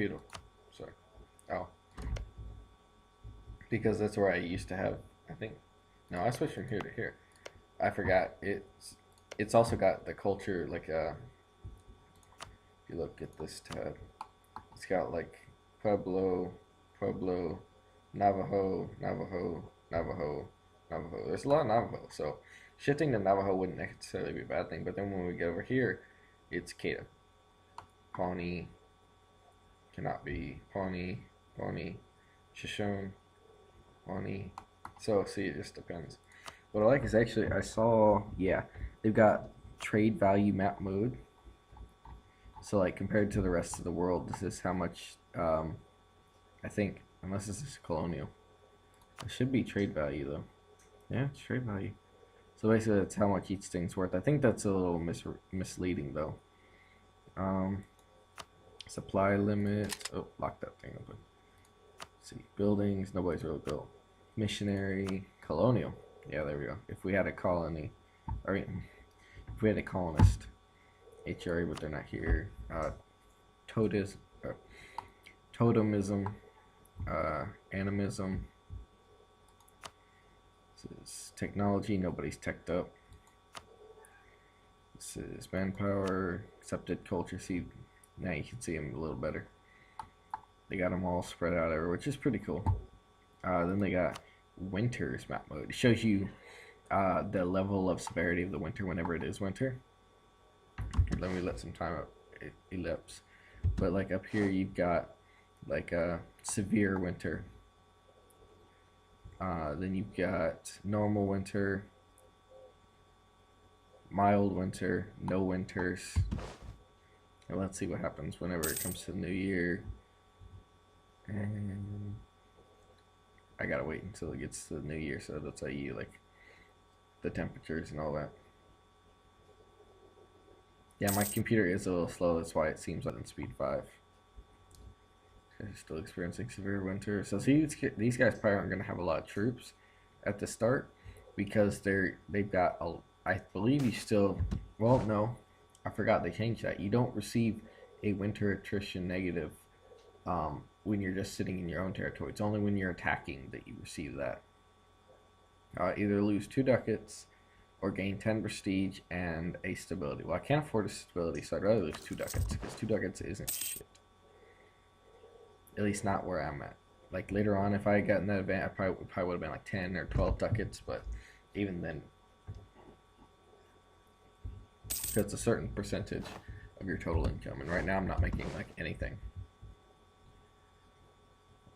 Pueblo. Sorry. Oh, because that's where I used to have. I think. No, I switched from here to here. I forgot. It's also got the culture like if you look at this tab, it's got like Pueblo, Pueblo, Navajo, Navajo, Navajo, Navajo. There's a lot of Navajo, so shifting to Navajo wouldn't necessarily be a bad thing. But then when we get over here, it's Cada, Pawnee, cannot be Pawnee, Pawnee, Shoshone, Pawnee. So see, it just depends. What I like is actually I saw, yeah, they've got trade value map mode. So like compared to the rest of the world, this is how much I think, unless this is colonial. It should be trade value though. Yeah, it's trade value. So basically, that's how much each thing's worth. I think that's a little misleading though. Um, Supply limit. Oh, lock that thing open. Let's see, buildings. Nobody's really built. Missionary, colonial. Yeah, there we go. If we had a colony, or if we had a colonist, HRA, but they're not here. Totis, uh, totemism, animism. This is technology. Nobody's teched up. This is manpower, accepted culture. See, now you can see them a little better. They got them all spread out everywhere, which is pretty cool. Then they got winter's map mode. It shows you the level of severity of the winter whenever it is winter. Let me let some time elapse. But like up here, you've got like a severe winter. Then you've got normal winter, mild winter, no winters. And let's see what happens whenever it comes to the new year. And I gotta wait until it gets to the new year, so that'll tell you like the temperatures and all that. Yeah, my computer is a little slow. That's why it seems like in speed 5. Still experiencing severe winter. So see, these guys probably aren't going to have a lot of troops at the start because they've got I believe you still. Well, no, I forgot they changed that. You don't receive a winter attrition negative when you're just sitting in your own territory. It's only when you're attacking that you receive that. Either lose 2 ducats or gain 10 prestige and a stability. Well, I can't afford a stability, so I'd rather lose 2 ducats because 2 ducats isn't shit. At least not where I'm at. Like later on, if I had gotten that event, I probably would have been like 10 or 12 ducats, but even then, it's a certain percentage of your total income, and right now I'm not making like anything.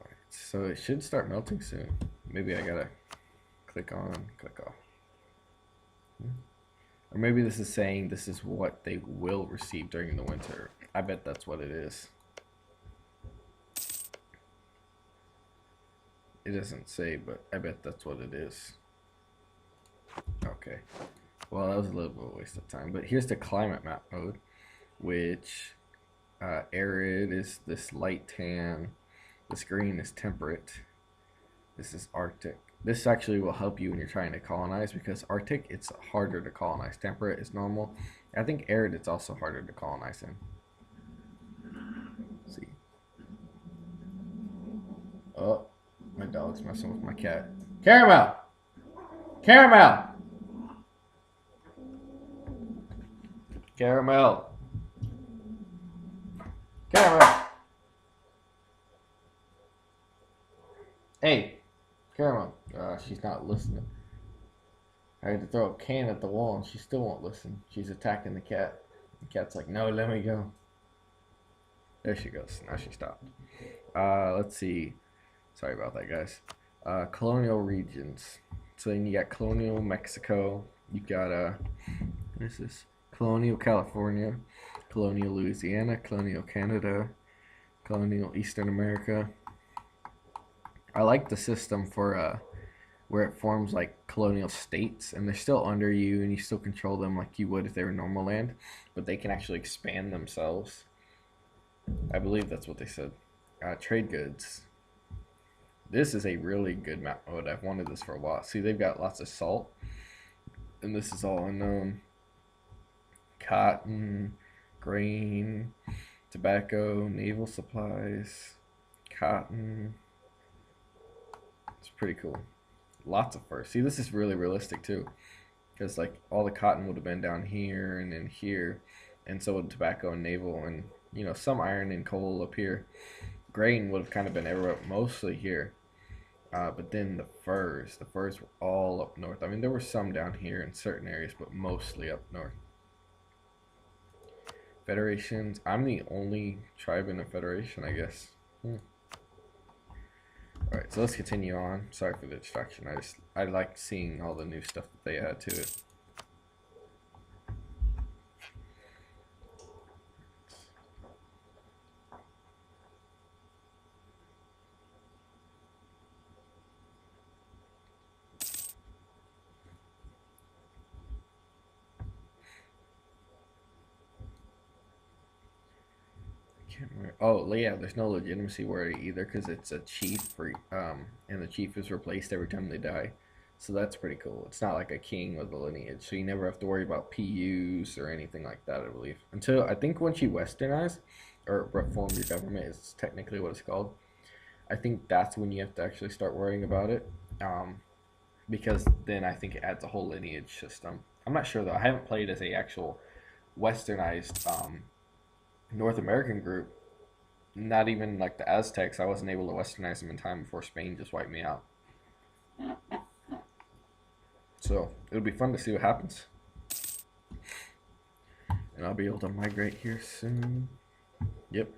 Alright, so it should start melting soon. Maybe I gotta click on, click off. Or maybe this is saying this is what they will receive during the winter. I bet that's what it is. It doesn't say, but I bet that's what it is. Okay. Well, that was a little bit of a waste of time. But here's the climate map mode, which arid is this light tan. This green is temperate. This is Arctic. This actually will help you when you're trying to colonize because Arctic, it's harder to colonize. Temperate is normal. I think arid, it's also harder to colonize in. Let's see. Oh. My dog's messing with my cat. Caramel! Caramel! Caramel! Caramel! Hey! Caramel. She's not listening. I had to throw a can at the wall and she still won't listen. She's attacking the cat. The cat's like, no, let me go. There she goes. Now she stopped. Let's see. Sorry about that, guys. Colonial regions. So then you got colonial Mexico. You got what is this? Colonial California, colonial Louisiana, colonial Canada, colonial Eastern America. I like the system for where it forms like colonial states, and they're still under you, and you still control them like you would if they were normal land, but they can actually expand themselves. I believe that's what they said. Trade goods. This is a really good map mode. I've wanted this for a while. See, they've got lots of salt, and this is all unknown. Cotton, grain, tobacco, naval supplies, cotton. It's pretty cool. Lots of fur. See, this is really realistic too, because like all the cotton would have been down here and then here, and so would tobacco and naval, and some iron and coal up here. Grain would have kind of been everywhere, mostly here. But then the furs were all up north. I mean, there were some down here in certain areas, but mostly up north. Federations. I'm the only tribe in a federation, I guess. Alright, so let's continue on. Sorry for the distraction. I like seeing all the new stuff that they add to it. Oh, yeah, there's no legitimacy word either because it's a chief and the chief is replaced every time they die. So that's pretty cool. It's not like a king with a lineage, so you never have to worry about PUs or anything like that, I believe. Until I think once you westernize or reform your government is technically what it's called. I think that's when you have to actually start worrying about it. Because then I think it adds a whole lineage system. I'm not sure though. I haven't played as a actual westernized North American group. Not even like the Aztecs. I wasn't able to westernize them in time before Spain just wiped me out. So it'll be fun to see what happens. And I'll be able to migrate here soon. Yep.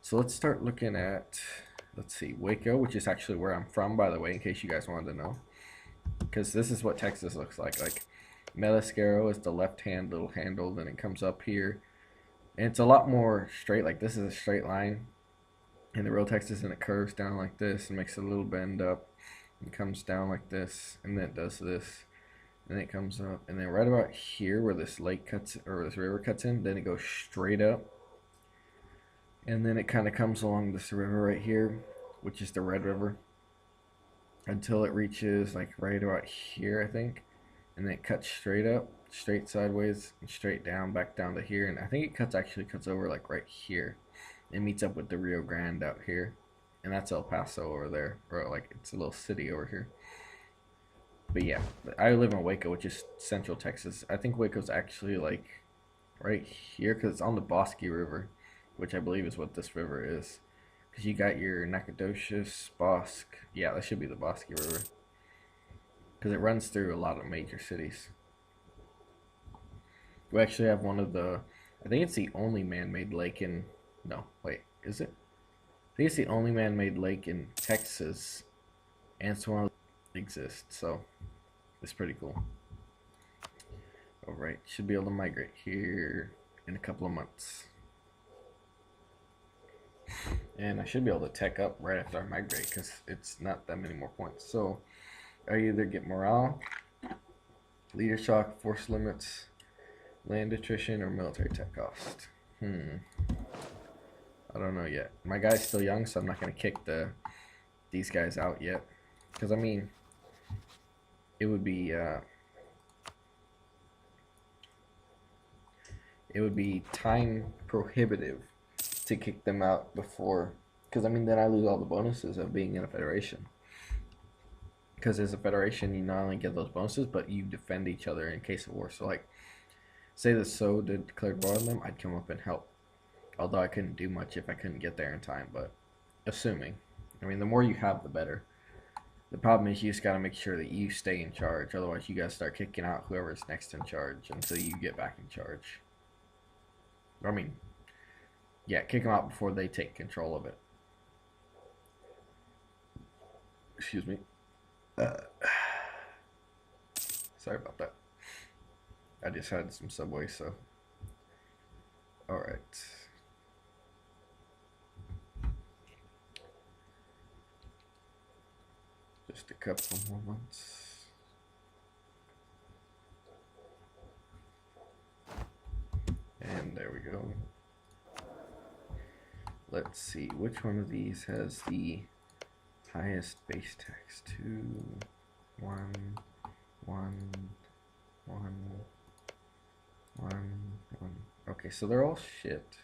So let's start looking at, let's see, Waco, which is actually where I'm from, by the way, in case you guys wanted to know. Because this is what Texas looks like. Like, Melisquero is the left-hand little handle, then it comes up here. And it's a lot more straight, like this is a straight line. And the real Texas, and it curves down like this and makes a little bend up. And comes down like this, and then it does this. And then it comes up, and then right about here where this lake cuts, or this river cuts in, then it goes straight up. And then it kind of comes along this river right here, which is the Red River, until it reaches like right about here, I think. And then it cuts straight up, straight sideways, and straight down, back down to here. And I think it actually cuts over like right here. It meets up with the Rio Grande out here. And that's El Paso over there, or like it's a little city over here. But yeah, I live in Waco, which is central Texas. I think Waco's actually like right here because it's on the Bosque River, which I believe is what this river is. Because you got your Nacogdoches, Bosque. Yeah, that should be the Bosque River. Because it runs through a lot of major cities. We actually have one of the, I think it's the only man-made lake in, no, wait, is it? I think it's the only man-made lake in Texas, and it's one of that exists, so it's pretty cool. Alright, should be able to migrate here in a couple of months. And I should be able to tech up right after I migrate because it's not that many more points. So I either get morale, leader shock, force limits, land attrition, or military tech cost. I don't know yet. My guy's still young, so I'm not going to kick these guys out yet. Because, I mean, it would be time prohibitive to kick them out before, because I mean then I lose all the bonuses of being in a federation. Because as a federation, you not only get those bonuses, but you defend each other in case of war. So like, say the SO did declared war on them, I'd come up and help. Although I couldn't do much if I couldn't get there in time, but assuming. I mean, the more you have, the better. The problem is you just gotta make sure that you stay in charge. Otherwise, you gotta start kicking out whoever's next in charge until you get back in charge. I mean, yeah, kick them out before they take control of it. Excuse me. Sorry about that. I just had some Subway, so. Alright. Just a couple more months. And there we go. Let's see, which one of these has the highest base tax? 2, 1, 1, 1, 1, 1. Okay, so they're all shit.